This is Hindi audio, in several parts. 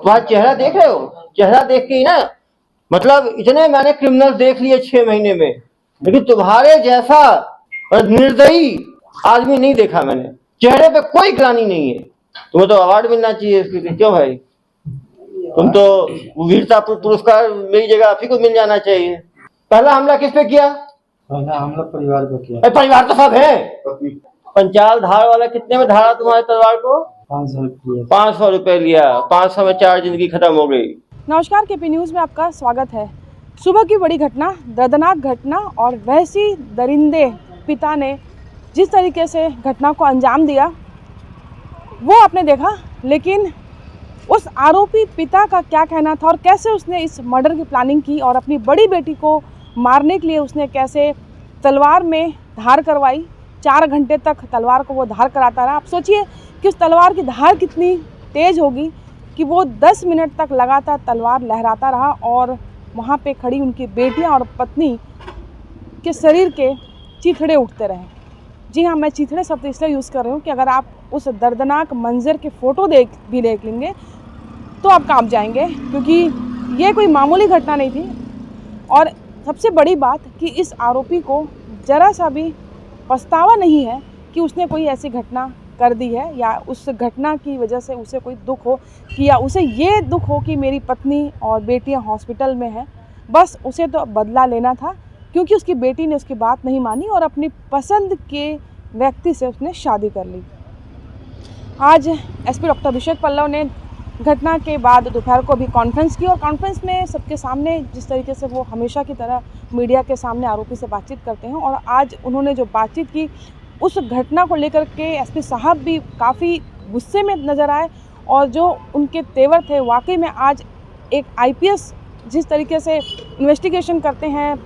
तुम्हारा चेहरा देख रहे हो, चेहरा देख के ही ना, मतलब इतने मैंने क्रिमिनल देख लिए 6 महीने में, लेकिन तुम्हारे जैसा निर्दयी आदमी नहीं देखा मैंने। चेहरे पे कोई ग्लानि नहीं है। तुम्हें तो अवार्ड मिलना चाहिए इसके लिए। क्यों भाई, तुम तो वीरता पुरस्कार मेरी जगह आप ही को मिल जाना चाहिए। पहला हमला किस पे किया? पहला हमला परिवार पे किया। परिवार तो सब है। पंचाल धार वाला कितने में धारा तुम्हारे तलवार को? 500 रुपए लिया। 500 में 4 जिंदगी खत्म हो गई। नमस्कार, केपी न्यूज़ में आपका स्वागत है। सुबह की बड़ी घटना, दर्दनाक घटना, और वैसी दरिंदे पिता ने जिस तरीके से घटना को अंजाम दिया वो आपने देखा, लेकिन उस आरोपी पिता का क्या कहना था और कैसे उसने इस मर्डर की प्लानिंग की और अपनी बड़ी बेटी को मारने के लिए उसने कैसे तलवार में धार करवाई। 4 घंटे तक तलवार को वो धार कराता रहा। आप सोचिए कि उस तलवार की धार कितनी तेज़ होगी कि वो 10 मिनट तक लगातार तलवार लहराता रहा और वहाँ पे खड़ी उनकी बेटियाँ और पत्नी के शरीर के चीथड़े उठते रहे। जी हाँ, मैं चीथड़े शब्द इसलिए यूज़ कर रही हूँ कि अगर आप उस दर्दनाक मंजर के फ़ोटो देख लेंगे तो आप कांप जाएंगे, क्योंकि ये कोई मामूली घटना नहीं थी। और सबसे बड़ी बात कि इस आरोपी को ज़रा सा भी पछतावा नहीं है कि उसने कोई ऐसी घटना कर दी है या उस घटना की वजह से उसे कोई दुख हो, कि या उसे ये दुख हो कि मेरी पत्नी और बेटियां हॉस्पिटल में हैं। बस उसे तो बदला लेना था, क्योंकि उसकी बेटी ने उसकी बात नहीं मानी और अपनी पसंद के व्यक्ति से उसने शादी कर ली। आज एसपी डॉक्टर अभिषेक पल्लव ने घटना के बाद दोपहर को भी कॉन्फ्रेंस की और कॉन्फ्रेंस में सबके सामने, जिस तरीके से वो हमेशा की तरह मीडिया के सामने आरोपी से बातचीत करते हैं, और आज उन्होंने जो बातचीत की उस घटना को लेकर के एसपी साहब भी काफ़ी गुस्से में नज़र आए। और जो उनके तेवर थे, वाकई में आज एक आईपीएस जिस तरीके से इन्वेस्टिगेशन करते हैं,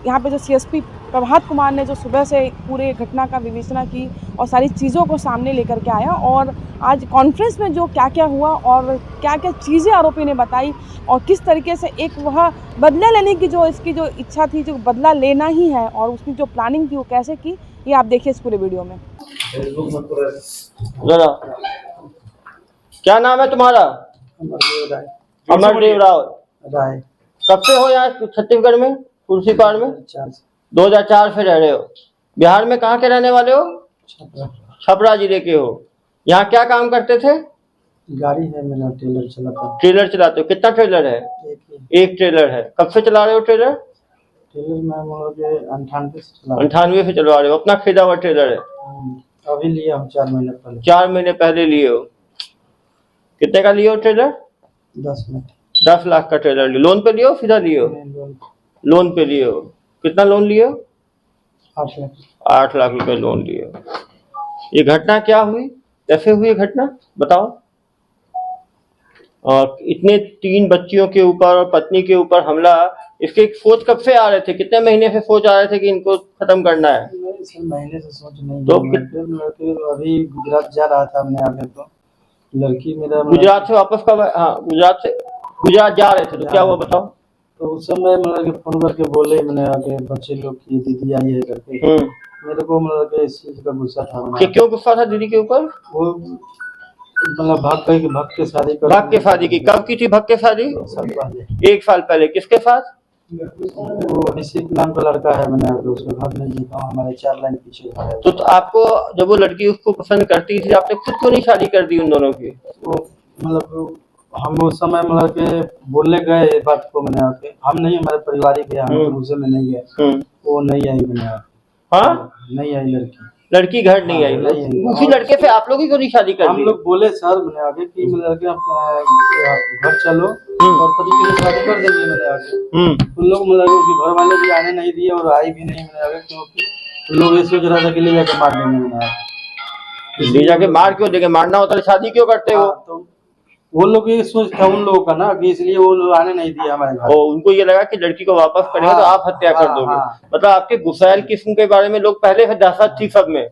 यहाँ पे जो सीएसपी प्रभात कुमार ने जो सुबह से पूरे घटना का विवेचना की और सारी चीज़ों को सामने लेकर के आया, और आज कॉन्फ्रेंस में जो क्या क्या हुआ और क्या क्या चीज़ें आरोपी ने बताई और किस तरीके से एक वह बदला लेने की जो इसकी जो इच्छा थी, जो बदला लेना ही है, और उसकी जो प्लानिंग थी वो कैसे की, ये आप देखिए इस पूरे वीडियो में। जरा क्या नाम है तुम्हारा? अमरदेव राय। कब से हो यहाँ छत्तीसगढ़ में, तुलसी पार में? 2004 से रह रहे हो। बिहार में कहाँ के रहने वाले हो? छपरा जिले के हो। यहाँ क्या काम करते थे? गाड़ी है मेरा, ट्रेलर चलाता हूँ। ट्रेलर चलाते हो? कितना ट्रेलर है? एक ट्रेलर है। कब से चला रहे हो ट्रेलर? ट्रेलर मैं 98 से चलवा रहे हो। अपना खरीदा हुआ ट्रेलर है? अभी लिया हम 4 महीने पहले। 4 महीने पहले लिए हो। कितने का लिए हो ट्रेलर? 10 लाख का ट्रेलर लियो। लोन पे लियो, सीधा लियो? लोन पे लिए हो। कितना लोन लिए हो? 8 लाख रुपए लोन लिए हो। ये घटना क्या हुई, कैसे हुई घटना बताओ? और इतने 3 बच्चियों के ऊपर और पत्नी के ऊपर हमला, इसके सोच कब से आ रहे थे? कितने महीने से सोच आ रहे थे कि इनको खत्म करना है? महीने से सोच नहीं। तो अभी गुजरात जा रहा था हमने आगे, तो लड़की मेरा गुजरात से वापस कब? हाँ, गुजरात जा रहे थे, तो क्या हुआ बताओ? तो उस समय मतलब फोन करके बोले मैंने आगे बच्चे लोग की दीदी आई है करके। मेरे को मतलब इस चीज का गुस्सा था। क्यों गुस्सा था दीदी के ऊपर? वो मतलब भक्त के शादी कर। भक्त के शादी की? कब की थी भक्त के शादी? 1 साल पहले। किसके साथ? वो अभिषेक नाम का लड़का है, मैंने उसके घर में जीता हूँ, हमारे 4 लाइन पीछे है। तो आपको जब वो लड़की उसको पसंद करती थी, आपने खुद क्यों नहीं शादी कर दी उन दोनों की? वो मतलब हम उस समय मतलब के बोलने गए ये बात को, मैंने आके हम नहीं, हमारे परिवार के हम उसे में नहीं गए। वो नहीं आई, मैंने हाँ नहीं आई लड़की घर नहीं आई। उसी लड़के से आप लोग ही क्यों नहीं शादी कर दी? हम लोग बोले सर मैंने आगे कि लड़के घर चलो और तरीके से शादी कर देंगे। मैंने आगे उन लोग मतलब उसके घर वाले भी आने नहीं दिए और आई भी नहीं। मैंने आगे क्योंकि लोग ये सोच रहा था कि ले जाके मार देंगे। मैंने ले जाके मार क्यों देंगे? मारना होता है शादी क्यों करते हो? तो वो लोग ये सोच था उन लोगों का ना, कि इसलिए वो लोग आने नहीं दिए हमारे घर। उनको ये लगा कि लड़की को वापस करेंगे तो आप हत्या कर दोगे। मतलब आपके गुस्सैल किस्म के बारे में लोग पहले से दहशत थी सब में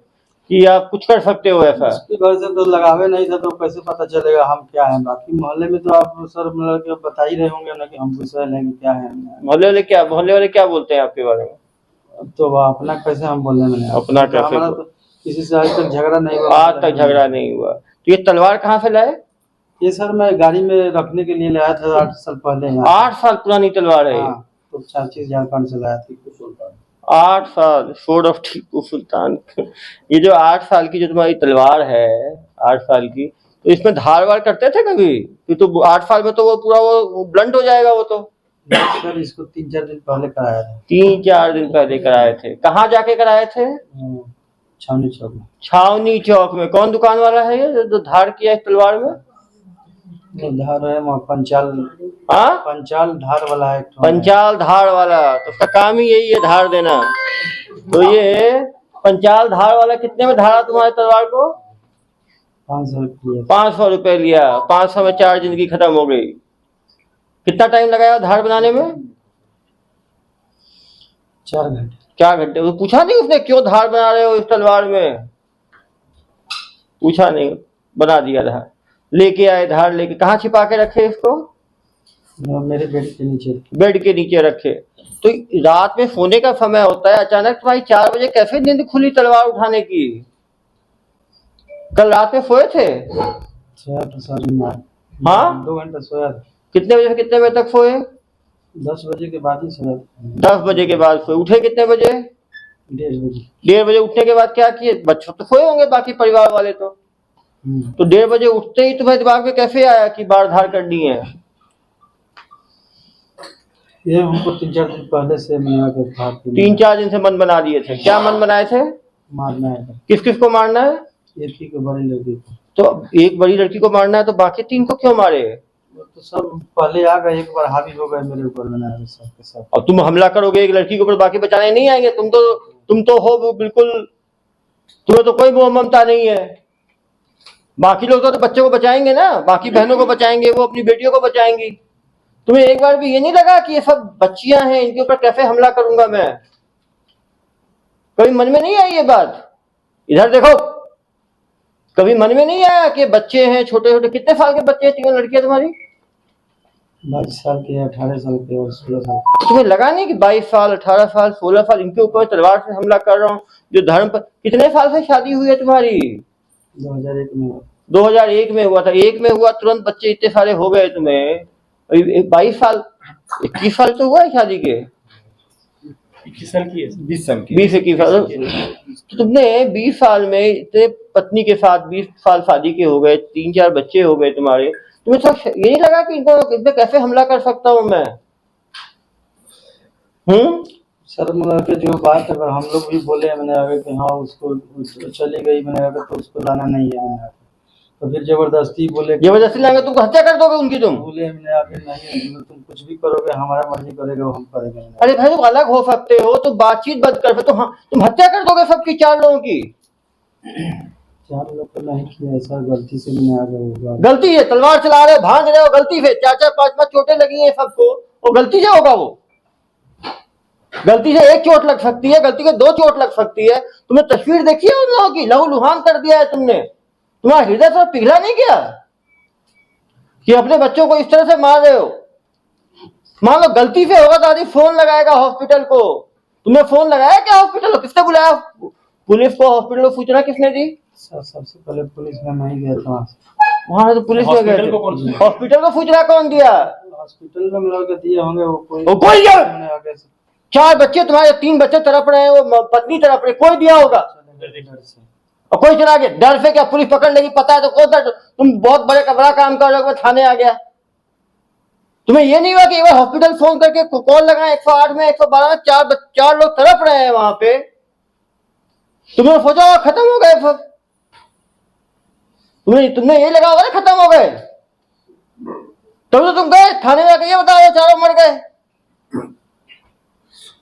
कि आप कुछ कर सकते हो ऐसा। उसके घर से तो लगावे नहीं था, तो कैसे पता चलेगा हम क्या है? बाकी मोहल्ले में तो आप सर मतलब बता ही रहे होंगे ना कि हम गुस्सैल हैं, क्या है। मोहल्ले वाले क्या बोलते हैं आपके बारे में? तो अपना कैसे हम बोल रहे हैं? अपना कैसे? तो किसी से आज तक झगड़ा नहीं हुआ। आज तक झगड़ा नहीं हुआ। तो ये तलवार कहाँ से लाए? ये सर मैं गाड़ी में रखने के लिए लाया था 8 साल पहले यहाँ। 8 साल पुरानी तलवार है ये? हाँ, तो 40 झारखंड से लाया था। 8 साल, स्वॉर्ड ऑफ टीपू सुल्तान। ये जो 8 साल की जो तुम्हारी तलवार है, 8 साल की, तो इसमें धार वार करते थे कभी? ये तो 8 साल में तो वो पूरा वो ब्लंट हो जाएगा वो तो। सर इसको 3-4 दिन पहले कराया था। 3-4 दिन पहले कराए थे? कहाँ जाके कराए थे? छावनी चौक में। छावनी चौक में? कौन दुकान वाला है ये जो धार किया है तलवार में? धार है वहाँ पंचाल। हाँ, पंचाल धार वाला है। पंचाल धार वाला, तो उसका काम ही यही है धार देना। तो ये पंचाल धार वाला कितने में धारा तुम्हारे तलवार को? 500 रुपये। 500 रुपए लिया। 500 में 4 जिंदगी खत्म हो गई। कितना टाइम लगाया धार बनाने में? 4 घंटे। 4 घंटे। वो पूछा नहीं उसने क्यों धार बना रहे हो इस तलवार में? पूछा नहीं, बना दिया धार। लेके आए धार, लेके कहाँ छिपा के रखे इसको? मेरे बेड के नीचे। बेड के नीचे रखे। तो रात में सोने का समय होता है, अचानक तुम्हारी 4 बजे कैसे नींद खुली तलवार उठाने की? कल रात में सोए थे? सोया तो सर हाँ, 2 घंटे सोया था। कितने बजे से कितने बजे तक सोए? 10 बजे के बाद ही सोया। 10 बजे के बाद सोए। उठे कितने बजे? 1:30 बजे। 1:30 बजे उठने के बाद क्या किए? बच्चों तो सोए होंगे बाकी परिवार वाले तो 1:30 बजे उठते ही तुम्हारे दिमाग में कैसे आया कि बार धार करनी है? ये हमको 3-4 दिन पहले से मैं 3-4 दिन से मन बना दिए थे। क्या मन बनाए थे? मारना है। किस किस को मारना है? एक ही को बड़ी लड़की को। तो एक बड़ी लड़की को मारना है, तो बाकी 3 को क्यों मारे? तो सब पहले आ गए, एक बार हावी हो गए मेरे ऊपर बनाया सबके सब। और तुम हमला करोगे एक लड़की के ऊपर, बाकी बचाने नहीं आएंगे? तुम तो हो वो बिल्कुल, तुम्हें तो कोई मोह ममता नहीं है। बाकी लोग तो बच्चे को बचाएंगे ना, बाकी बहनों को बचाएंगे, वो अपनी बेटियों को बचाएंगी। तुम्हें एक बार भी ये नहीं लगा कि ये सब बच्चियां हैं, इनके ऊपर कैसे हमला करूंगा मैं? कभी मन में नहीं आई ये बात? इधर देखो, कभी मन में नहीं आया कि बच्चे हैं छोटे छोटे? कितने साल के बच्चे हैं 3 लड़कियां तुम्हारी? 22 साल के, 18 साल के और 16 साल के। तुम्हें लगा नहीं कि 22 साल, 18 साल, 16 साल इनके ऊपर तलवार से हमला कर रहा हूँ जो धर्म पर? कितने साल से शादी हुई है तुम्हारी? 2001 में। 2001 में हुआ था। 1 में हुआ, तुरंत बच्चे इतने सारे हो गए तुम्हें। 22 साल, 21 साल तो हुआ है शादी के। 21 साल की है। 20 21 साल। तो तुमने 20 साल में इतने पत्नी के साथ 20 साल शादी के हो गए, 3-4 बच्चे हो गए तुम्हारे। तुम्हें तो ये नहीं लगा कि इन पे कैसे हमला कर सकता हूँ मैं? सर मतलब कि जो बात अगर हम लोग भी बोले मैंने आगे कि हाँ उसको चली गई, मैंने आगे तो उसको लाना नहीं है मैंने, तो फिर जबरदस्ती बोले, जबरदस्ती लाएंगे तुमको हत्या कर दोगे उनकी? तुम बोले मैंने आगे नहीं, तुम कुछ भी करोगे, हमारा मर्जी करेगा वो हम करेंगे। अरे भाई तुम अलग हो सकते हो तो बातचीत बंद कर, तो हाँ, तुम हत्या कर दोगे सबकी 4 लोगों की? 4 लोग तो नहीं किया सर, गलती से मैंने आगे होगा। गलती है? तलवार चला रहे हो, भाग रहे हो, गलती से 4-4 5-5 चोटें लगी हैं सबको, वो गलती से होगा? वो गलती से 1 चोट लग सकती है, गलती से 2 चोट लग सकती है। तुमने तस्वीर देखी है उन लोगों की? लहूलुहान कर दिया है तुमने। तुम्हारा हृदय थोड़ा पिघला नहीं गया कि अपने बच्चों को इस तरह से मार रहे हो? मान लो गलती से होगा तो आदमी फोन लगाएगा हॉस्पिटल को। तुमने फोन लगाया क्या हॉस्पिटल को? किसने बुलाया पुलिस को? हॉस्पिटल को सूचना किसने दी? सर सबसे पहले पुलिस में नहीं गया था वहां तो पुलिस में गए थे। हॉस्पिटल को सूचना कौन दिया? हॉस्पिटल में लोग दिए होंगे वो कोई आगे से 4 बच्चे तुम्हारे, 3 बच्चे तड़प रहे हैं, वो पत्नी तड़प रही, कोई दिया होगा? और कोई चला गया? डर से क्या पुलिस पकड़ लेगी? पता है तो कौन था? तुम बहुत बड़ा काम कर रहे हो, थाने आ गया। तुम्हें ये नहीं हुआ कि एक बार हॉस्पिटल फोन करके कॉल लगाए 108 में, 112 में? 4 लोग तड़प रहे हैं वहां पे। तुमने सोचा खत्म हो गए सब? तुमने ये लगा होगा खत्म हो गए, तब तो तुम गए थाने में, ये बताओ 4 मर गए।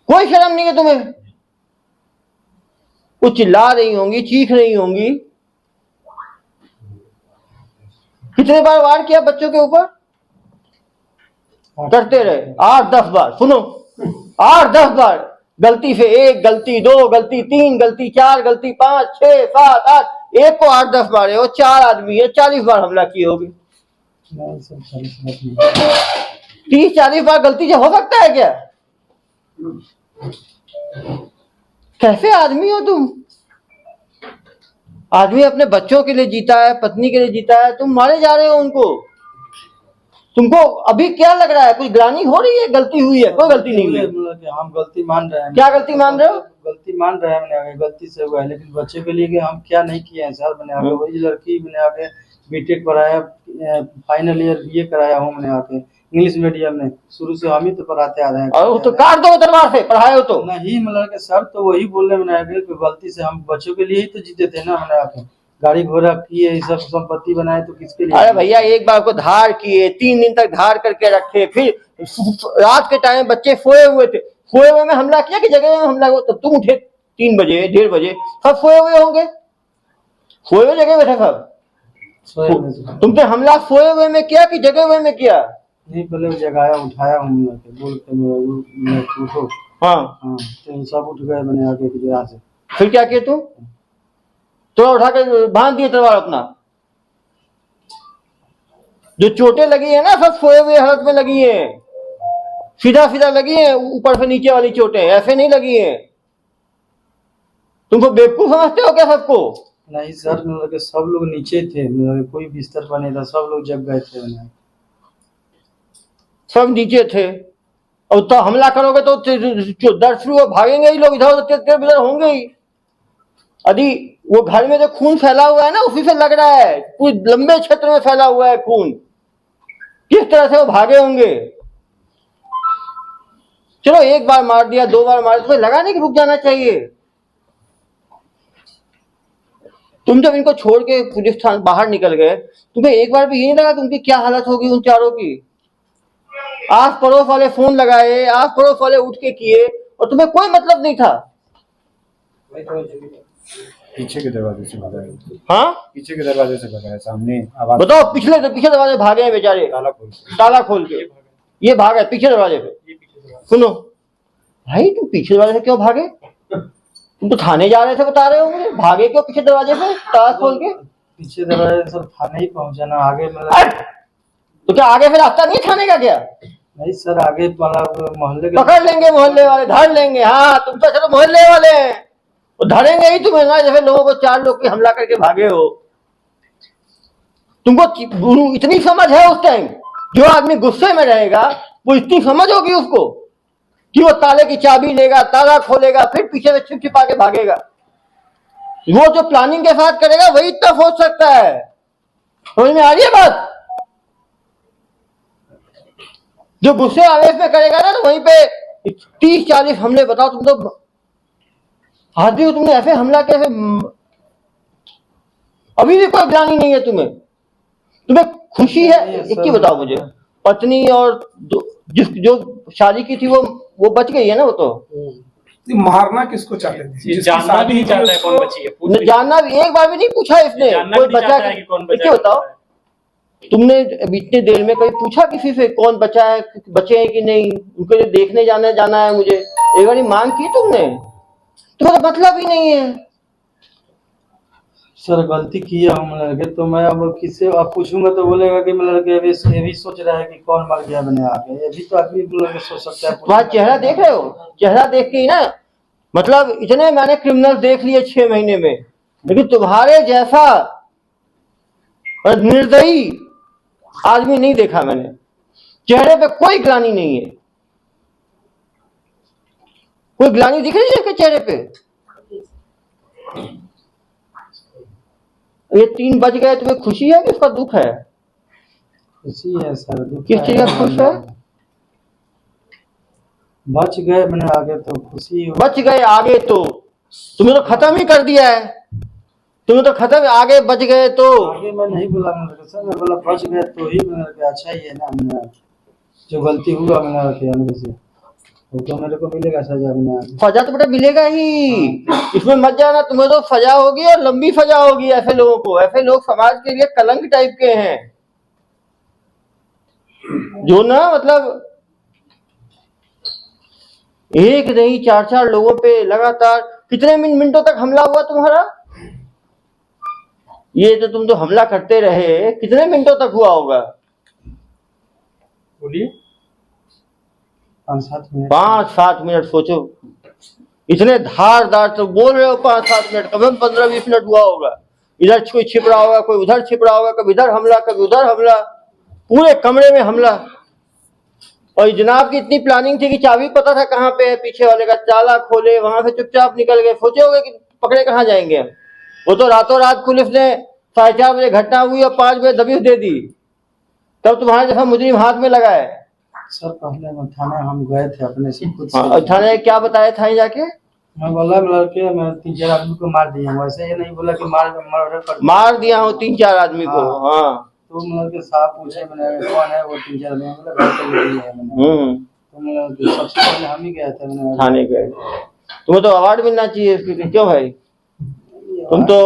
कोई शर्म नहीं है तुम्हें? वो चिल्ला रही होंगी, चीख रही होंगी। कितने बार वार किया बच्चों के ऊपर? करते रहे 8-10 बार। सुनो, 8-10 बार। गलती से 1 गलती, 2 गलती, 3 गलती, 4 गलती, 5 6 7 8, एक को 8-10 बार है, वो 4 आदमी है, 40 बार हमला किए होगी। 30-40 बार गलती से हो सकता है क्या? कैसे आदमी हो तुम? आदमी अपने बच्चों के लिए जीता है, पत्नी के लिए जीता है, तुम मारे जा रहे हो उनको। तुमको अभी क्या लग रहा है, कुछ ग्लानि हो रही है, गलती हुई है? कोई गलती नहीं हुई है। मतलब कि हम गलती मान रहे हैं। क्या गलती मान रहे हो? गलती मान रहे हैं मैंने आगे, गलती से हुआ है, लेकिन बच्चे के लिए कि हम क्या नहीं किए हैं सर। मैंने आगे वही लड़की मैंने आगे बीटेक पढ़ाया, फाइनल ईयर बीए कराया हूँ मैंने आगे इंग्लिश मीडियम में। शुरू से हम ही तो पढ़ाते आ रहे हैं। और तो काट दो दरबार से, पढ़ाए हो तो नहीं मतलब कि सर तो वही बोल रहे मैंने आगे कि गलती से हम बच्चों के लिए ही तो जीते थे ना। मैंने आगे गाड़ी घोड़ा किए, ये सब संपत्ति बनाए तो किसके लिए? अरे भैया एक बार को धार किए, 3 दिन तक धार करके रखे, फिर रात के टाइम बच्चे सोए हुए थे, सोए हुए में हमला किया कि जगह में हमला हुआ? तब तुम उठे 3 बजे 1:30 बजे, सब सोए हुए होंगे, सोए हुए जगह में थे सब। तुमने हमला सोए हुए में किया कि जगह हुए में किया? नहीं पहले जगाया, उठाया हूँ बोल के उठो। हाँ हाँ तो सब उठ गए मैंने आगे की जगह से। फिर क्या किए तुम? तो उठा के बांध दिए तलवार अपना। जो चोटें लगी है ना सब सोए हुए हालत में लगी है, सीधा सीधा लगी है, ऊपर से नीचे वाली चोटें ऐसे नहीं लगी है। तुमको बेवकूफ समझते हो क्या सबको? नहीं सर मतलब कि सब लोग नीचे थे, मतलब कोई बिस्तर पर नहीं था, सब लोग जग गए थे। मैंने सब नीचे थे और तो हमला करोगे तो दर्द शुरू हो, भागेंगे ही लोग, इधर उधर होंगे ही। यदि वो घर में जो खून फैला हुआ है ना उसी से लग रहा है, पूरे लंबे क्षेत्र में फैला हुआ है खून, किस तरह से वो भागे होंगे। चलो एक बार मार दिया, 2 बार मार, तुम्हें लगा नहीं कि रुक जाना चाहिए? तुम जब इनको छोड़ के पुलिस थाना बाहर निकल गए, तुम्हें एक बार भी ये नहीं लगा कि उनकी क्या हालत होगी उन चारों की? आस पड़ोस वाले फोन लगाए, आस पड़ोस वाले उठ के किए और तुम्हें कोई मतलब नहीं था। पीछे के दरवाजे से भागा है। हाँ पीछे के दरवाजे से भागा है, सामने आवाज। बताओ, पीछे दरवाजे भागे हैं बेचारे, ताला खोल के ये भागे पीछे दरवाजे पे। सुनो भाई, तुम पीछे दरवाजे से क्यों भागे? तुम तो थाने जा रहे थे बता रहे हो मुझे, भागे क्यों पीछे दरवाजे से ताला खोल के? पीछे दरवाजे सर थाने ही पहुंचा ना, आगे मतलब तो क्या आगे फिर रास्ता नहीं थाने का क्या? नहीं सर, आगे वाला मोहल्ले के पकड़ लेंगे, मोहल्ले वाले धर लेंगे। हाँ तुम तो चलो मोहल्ले वाले हैं, वो धरेंगे ही तुम्हें ना, जैसे लोगों को 4 लोग की हमला करके भागे हो। तुमको इतनी समझ है उस टाइम? जो आदमी गुस्से में रहेगा वो इतनी समझ होगी उसको कि वो ताले की चाबी लेगा, ताला खोलेगा, फिर पीछे से छिप छिपा के भागेगा। वो जो प्लानिंग के साथ करेगा वही इतना सोच सकता है। समझ में आ रही है बात? जो गुस्से आवेश में करेगा ना, तो वहीं पे 30-40 हमले। बताओ तुम तो आदमी हो, तुमने ऐसे हमला कैसे? अभी भी कोई ग्लानि नहीं है तुम्हें? तुम्हें खुशी है? एक ही बताओ मुझे, पत्नी और जो शादी की थी वो बच गई है ना? वो तो मारना किसको चाहते थे? जानना भी नहीं चाहता है कौन बची है, जानना भी एक बार भी नहीं पूछा इसने कोई बचा है? क्या बताओ, तुमने इतने देर में कभी पूछा किसी से कौन बचा है, बचे हैं कि नहीं? उनको देखने जाना है मुझे, एक बार मांग की तुमने? तुम्हारा मतलब ही नहीं है। सर गलती किया हूँ लड़के, तो मैं अब किससे अब पूछूंगा तो बोलेगा कि मैं लड़के ये भी सोच रहा है कि कौन मर गया मैंने आके। ये भी तो आदमी लड़के सोच सकता है। तुम्हारा चेहरा देख रहे हो? चेहरा देख के ही ना, मतलब इतने मैंने क्रिमिनल देख लिए 6 महीने में, लेकिन तुम्हारे जैसा निर्दयी आदमी नहीं देखा मैंने। चेहरे पे कोई ग्लानि नहीं है, कोई ग्लानि दिख रही है इसके चेहरे पे? ये 3 बच गए, तुम्हें खुशी है कि उसका दुख है? खुशी है सर, दुख किस चीज का खुश है? बच गए मैंने आगे तो खुशी। बच गए आगे तो तुम्हें तो खत्म ही कर दिया है, तुम्हें तो खत्म। आगे बच गए तो आगे मैं नहीं बोला सर, मैं बोला बच गए तो ही मैंने अच्छा ही है ना। मैंने जो गलती हुआ मैंने से वो तो मेरे को मिलेगा सजा। सजा तो बेटा मिलेगा ही, इसमें मत जाना। तुम्हें तो सजा होगी और लंबी सजा होगी। ऐसे लोगों को, ऐसे लोग समाज के लिए कलंक टाइप के हैं, जो ना मतलब एक नहीं 4-4 लोगों पे लगातार। कितने मिनटों तक हमला हुआ तुम्हारा? ये तो तुम तो हमला करते रहे, कितने मिनटों तक हुआ होगा? बोलिए। 5-7 मिनट। 5-7 मिनट सोचो, इतने धारदार तो बोल रहे हो। 5-7 मिनट, कम से कम 15-20 मिनट हुआ होगा। इधर कोई छिप रहा होगा, कोई उधर छिप रहा होगा, कभी इधर हमला कभी उधर हमला। पूरे कमरे में हमला। और जनाब की इतनी प्लानिंग थी कि चाबी पता था कहाँ पे है, पीछे वाले का ताला खोले, वहां से चुपचाप निकल गए। सोचे होंगे कि पकड़े कहाँ जाएंगे। वो तो रातों रात पुलिस ने 4:30 बजे घटना हुई और 5 बजे दबिश दे दी, तब तुम्हारे जैसा मुजरिम हाथ में लगा है। सर पहले मैं थाने हम गए थे अपने से खुद से। और थाने क्या बताया थाने जाके? मैं बोला लड़के मैं 3-4 आदमी को मार दिया हूँ, वैसे ये नहीं बोला कि मर्डर कर मार दिया हूँ 3-4 आदमी को। हाँ तो मतलब के साहब पूछे मैंने कौन है वो 3-4 आदमी, मतलब घर पे लगी है मैंने। तो मतलब सबसे पहले हम ही गए थे मैंने थाने गए। तुम्हें तो अवार्ड मिलना चाहिए इसके, क्यों भाई? तुम तो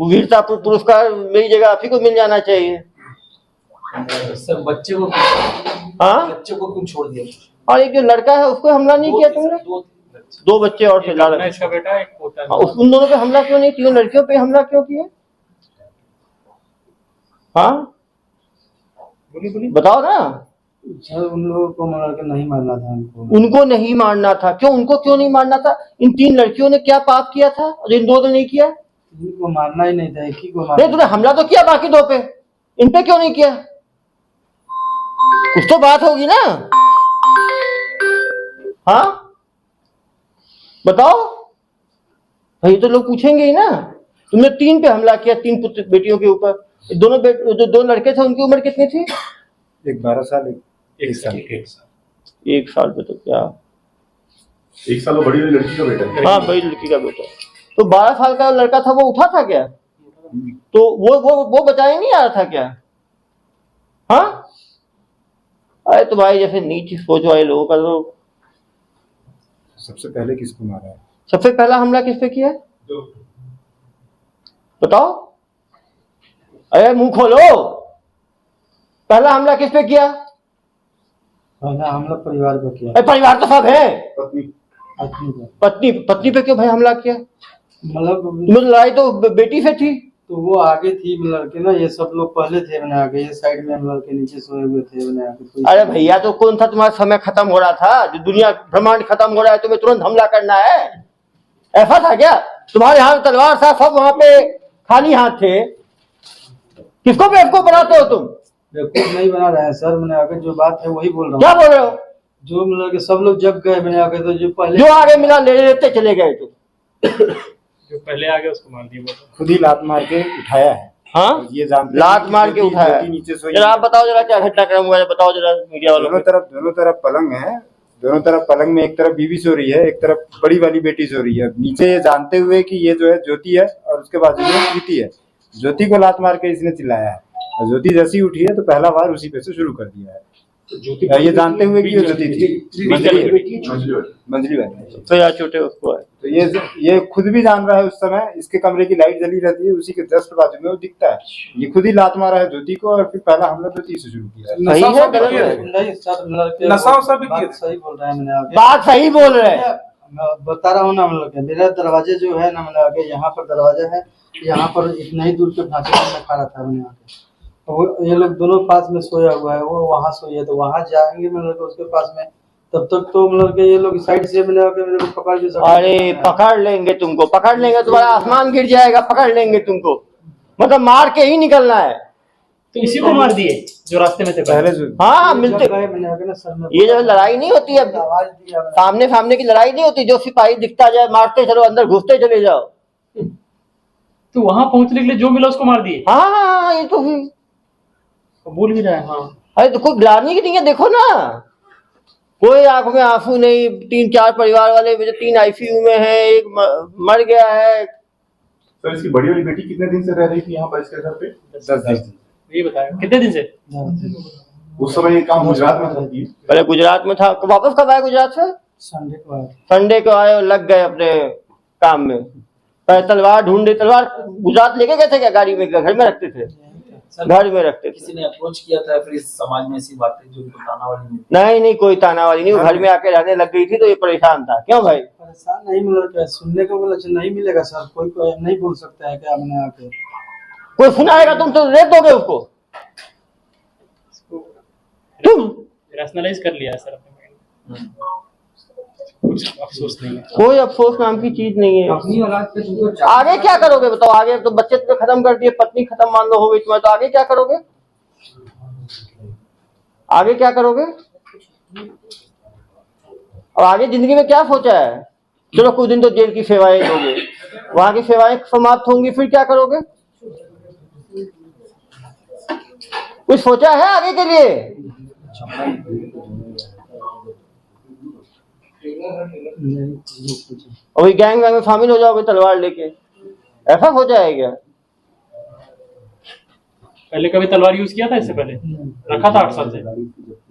वीरता पुरस्कार मेरी जगह आप ही को मिल जाना चाहिए। सर बच्चे को क्यों छोड़ दिया? और एक जो लड़का है उसको हमला नहीं किया तुमने? 2 बच्चे और थे लड़का, इसका बेटा एक पोता है। उन दोनों पे हमला क्यों नहीं? 3 लड़कियों पे हमला क्यों किया? हाँ बोलिए बताओ ना। सर उन लोगों को मतलब के नहीं मारना था उनको नहीं मारना था। क्यों? उनको क्यों नहीं मारना था? इन 3 लड़कियों ने क्या पाप किया था और इन 2 ने नहीं किया? इनको मारना ही नहीं था, एक ही को मारना। नहीं तूने हमला तो किया बाकी 2 पे, इन पे क्यों नहीं किया? कुछ तो बात होगी ना। हाँ बताओ भाई, तो लोग पूछेंगे ही ना। तुमने 3 पे हमला किया, 3 पुत्र बेटियों के ऊपर। दोनों जो 2 लड़के थे उनकी उम्र कितनी थी? एक 12 साल, एक साल। 1 साल पे तो क्या, 1 साल वो बड़ी वाली लड़की का बेटा है। हाँ बड़ी लड़की का बेटा। तो 12 साल का लड़का था, वो उठा था क्या? तो वो बचाने नहीं आ रहा था क्या? हाँ अरे तुम्हारी जैसे नीच सोच वाले लोगों का तो। सबसे पहले किसको मारा है? सबसे पहला हमला किस पे किया बताओ? अरे मुंह खोलो। पहला हमला किस पे किया? पहला हमला परिवार पे किया। अरे परिवार तो सब है। पत्नी पत्नी पे क्यों भाई हमला किया? मतलब तुम्हें लड़ाई तो बेटी से थी। तो वो आगे थी लड़के ना, ये सब लोग पहले थे मैंने आगे, ये साइड में हम लड़के नीचे सोए हुए थे मैंने आगे। अरे भैया तो कौन था तुम्हारा समय खत्म हो रहा था, जो दुनिया ब्रह्मांड खत्म हो रहा है, तुम्हें तुरंत हमला करना है? ऐसा था क्या? तुम्हारे हाथ में तलवार था, सब वहां पे खाली हाथ थे। किसको बेवकूफ बनाते हो तुम? बेवकूफ नहीं बना रहे हैं सर, मैंने आगे जो बात है वही बोल रहा हूँ। क्या बोल रहे हो? जो मतलब कि सब लोग जग गए मैंने आगे, तो जो पहले जो आगे मिला ले लेते चले गए तुम। जो पहले आ गया उसको मार दिया। खुद ही लात मार के उठाया है। हाँ ये जानते लात मार के उठाया। नीचे सोई। जरा आप बताओ जरा क्या घटनाक्रम हुआ है, बताओ जरा मीडिया वालों को। दोनों तरफ पलंग है। दोनों तरफ पलंग में एक तरफ बीवी सो रही है, एक तरफ बड़ी वाली बेटी सो रही है। नीचे ये जानते हुए कि ये जो है ज्योति है और उसके बाजू में प्रीति है। ज्योति को लात मार के इसने चिल्लाया है और ज्योति जैसी उठी है तो पहला वार उसी पे से शुरू कर दिया है। ये जानते हुए कि ये ज्योति थी मंजली वाली। तो यार छोटे उसको है। तो ये खुद भी जान रहा है। उस समय इसके कमरे की लाइट जली रहती है, उसी के जस्ट बाजू में वो दिखता है। ये खुद ही लात मारा है ज्योति को और फिर पहला हमला ज्योति से शुरू किया है। सही है गलत है? नहीं सर लड़के नशा वशा भी किया? बात सही बोल रहा है मैंने आगे। बात सही बोल रहे हैं। मैं बता रहा हूँ ना, मतलब कि मेरा दरवाजे जो है ना, मतलब आगे यहाँ पर दरवाजा है, यहाँ पर इतना ही दूर के फांसी में खा रहा था मैंने आगे। तो ये लोग दोनों पास में सोया हुआ है, वो वहाँ सोई है, तो वहाँ जाएंगे मतलब उसके पास में, तब तक तो मतलब कि ये लोग साइड से मैंने आके मेरे को पकड़ के सकते। अरे पकड़ लेंगे तुमको, पकड़ लेंगे, तुम्हारा आसमान गिर जाएगा, पकड़ लेंगे तुमको। मतलब मार के ही निकलना है। तो इसी को मार दिए जो रास्ते में थे पहले जो हाँ मिलते। मैंने आगे ना सर में ये जो लड़ाई नहीं होती है, आवाज दिया मैंने। सामने सामने की लड़ाई नहीं होती, जो सिपाही दिखता जाए मारते चलो, अंदर घुसते चले जाओ। तो वहां पहुंचने के लिए जो मिला उसको मार दिए। हाँ ये तो भी बोल भी रहा है। हाँ अरे तो कोई ग्लानी की नहीं है, देखो ना, कोई आंख में आंसू नहीं। 3-4 परिवार वाले 3 आईसीयू में है, एक मर गया है। सर इसकी बड़ी वाली बेटी कितने दिन से रह रही थी यहाँ पर इसके घर पे? 10 दिन। ये बताया कितने दिन से? उस समय ये काम गुजरात में था। पहले गुजरात में था, वापस कब आए गुजरात से? संडे को आया। संडे को आए और लग गए अपने काम में। पहले तलवार ढूंढे, तलवार गुजरात लेके गए थे क्या? गाड़ी में, घर में रखते थे? घर में रखते थे। किसी ने अप्रोच किया था फिर इस समाज में ऐसी बातें जो उनको ताना वाली नहीं कोई ताना वाली नहीं, वो घर में आके रहने लग गई थी तो ये परेशान था। क्यों भाई? परेशान नहीं मिल सुनने को बोला नहीं मिलेगा सर, कोई नहीं बोल सकता है क्या मैंने आके। कोई सुनाएगा तुम तो रेत दोगे उसको तुम। रैशनलाइज कर लिया है सर अपने माइंड। कुछ अफसोस नहीं है। कोई अफसोस नाम की चीज नहीं है। अपनी औलाद पे तुमको आगे क्या करोगे बताओ? आगे तो बच्चे तो खत्म कर दिए, पत्नी खत्म मान लो हो गई तुम्हें, तो आगे क्या करोगे? आगे क्या करोगे? और आगे जिंदगी में क्या सोचा है? चलो कुछ दिन तो जेल की सेवाएं दोगे, वहां की सेवाएं समाप्त होंगी, फिर क्या करोगे? कुछ सोचा है आगे के लिए? और वही गैंग वैंग में शामिल हो जाओगे तलवार लेके, ऐसा हो जाएगा? पहले कभी तलवार यूज किया था? इससे पहले रखा था 8 साल से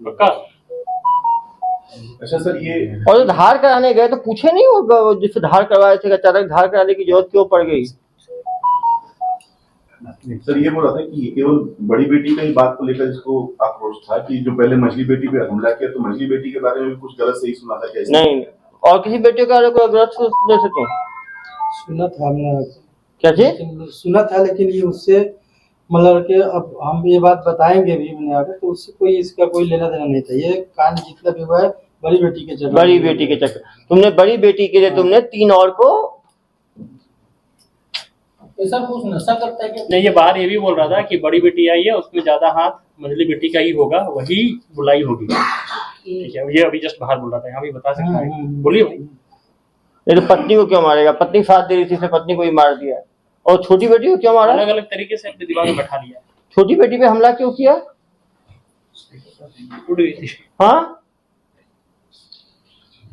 पक्का? अच्छा सर, ये और जो धार कराने गए तो पूछे नहीं होगा जिससे धार करवाए थे, अचानक धार कराने की जरूरत क्यों पड़ गई? सर ये बोल रहा था कि ये केवल बड़ी बेटी का ही बात को लेकर इसको आक्रोश था कि जो पहले मछली बेटी पे हमला किया, तो मछली बेटी के बारे में भी कुछ गलत सही सुना था क्या? नहीं, और किसी बेटे का कोई गलत सुन सके? सुना था हमने, क्या चीज? सुना था, लेकिन ये उससे मतलब कि अब हम ये बात बताएंगे भी मैंने आगे, तो उससे कोई इसका कोई लेना देना नहीं था। ये कांड जितना भी हुआ है बड़ी बेटी के चक्कर, बड़ी बेटी के चक्कर। तुमने बड़ी बेटी के लिए तुमने 3 और को ऐसा कुछ नशा करता है क्या? नहीं, ये बाहर ये भी बोल रहा था कि बड़ी बेटी आई है, उसमें ज्यादा हाथ मझली बेटी का ही होगा, वही बुलाई होगी। ठीक है, ये अभी जस्ट बाहर बोल रहा था, यहाँ भी बता सकता है। बोलिए भाई। ये तो पत्नी को क्यों मारेगा? पत्नी साथ दे रही थी, इसने पत्नी को ही मार दिया। और छोटी बेटी को क्यों मारा? अलग अलग तरीके से अपने दिमाग में बैठा लिया। छोटी बेटी पे हमला क्यों किया? हाँ,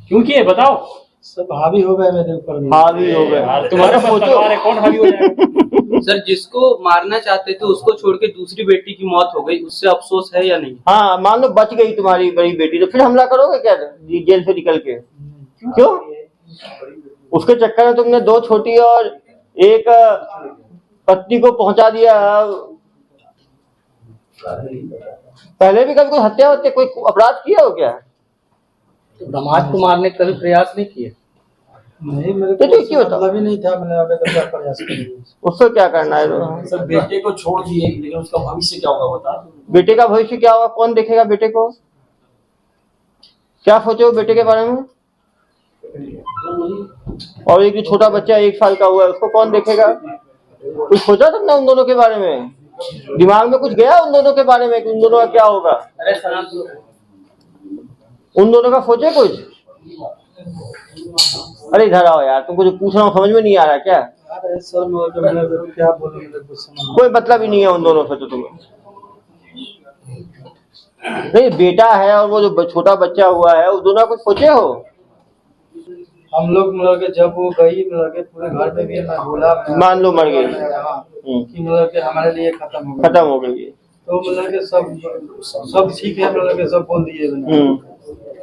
क्यों किए बताओ? सब हावी हो गए मेरे ऊपर में। हावी हो गए तुम्हारा तलवार है, कौन हावी हो जाएगा? सर, जिसको मारना चाहते थे उसको छोड़ के दूसरी बेटी की मौत हो गई, उससे अफसोस है या नहीं? हाँ, मान लो बच गई तुम्हारी बड़ी बेटी, तो फिर हमला करोगे क्या जेल से निकल के? क्यों? उसके चक्कर में तुमने 2 छोटी और एक पत्नी को पहुंचा दिया। पहले भी कभी कोई हत्या वत्या कोई अपराध किया हो क्या? दामाद को मारने का कभी प्रयास नहीं किए? नहीं, मेरे तो को क्यों मतलब ही नहीं था, मैंने आगे तो क्या प्रयास किया। उसको क्या करना है? सर बेटे को छोड़ दिए, लेकिन उसका भविष्य क्या होगा बता दो। बेटे का भविष्य क्या होगा? कौन देखेगा बेटे को? क्या सोचे हो बेटे के बारे में? और एक जो छोटा बच्चा 1 साल का हुआ है, उसको कौन देखेगा? कुछ सोचा तुमने उन दोनों के बारे में? दिमाग में कुछ गया उन दोनों के बारे में कि उन दोनों का क्या होगा? उन दोनों का सोचे कुछ? अरे इधर आओ यार, तुमको जो पूछ रहा हूँ समझ में नहीं आ रहा क्या? अरे सर, मैं क्या बोलूं, मेरे को समझ कोई मतलब ही नहीं है उन दोनों से। तो तुम्हें नहीं, बेटा है और वो जो छोटा बच्चा हुआ है, उस दोनों कुछ सोचे हो? हम लोग मतलब कि जब वो गई, मतलब कि पूरे घर में भी मैं बोला, मान लो मर गई। कि मतलब कि हमारे लिए खत्म हो गई। तो मतलब कि सब ठीक है, मतलब कि सब बोल दिए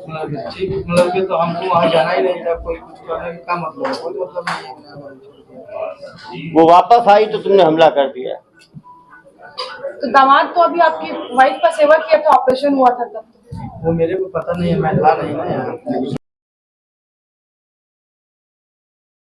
मतलब कि ठीक, मतलब कि तो हमको वहाँ जाना ही नहीं था, कोई कुछ करने का क्या मतलब है? कोई मतलब नहीं है। वो वापस आई तो तुमने हमला कर दिया। तो दामाद तो अभी आपकी वाइफ का सेवा किया था, ऑपरेशन हुआ था तब। वो मेरे को पता नहीं है, मैं था नहीं ना यहाँ।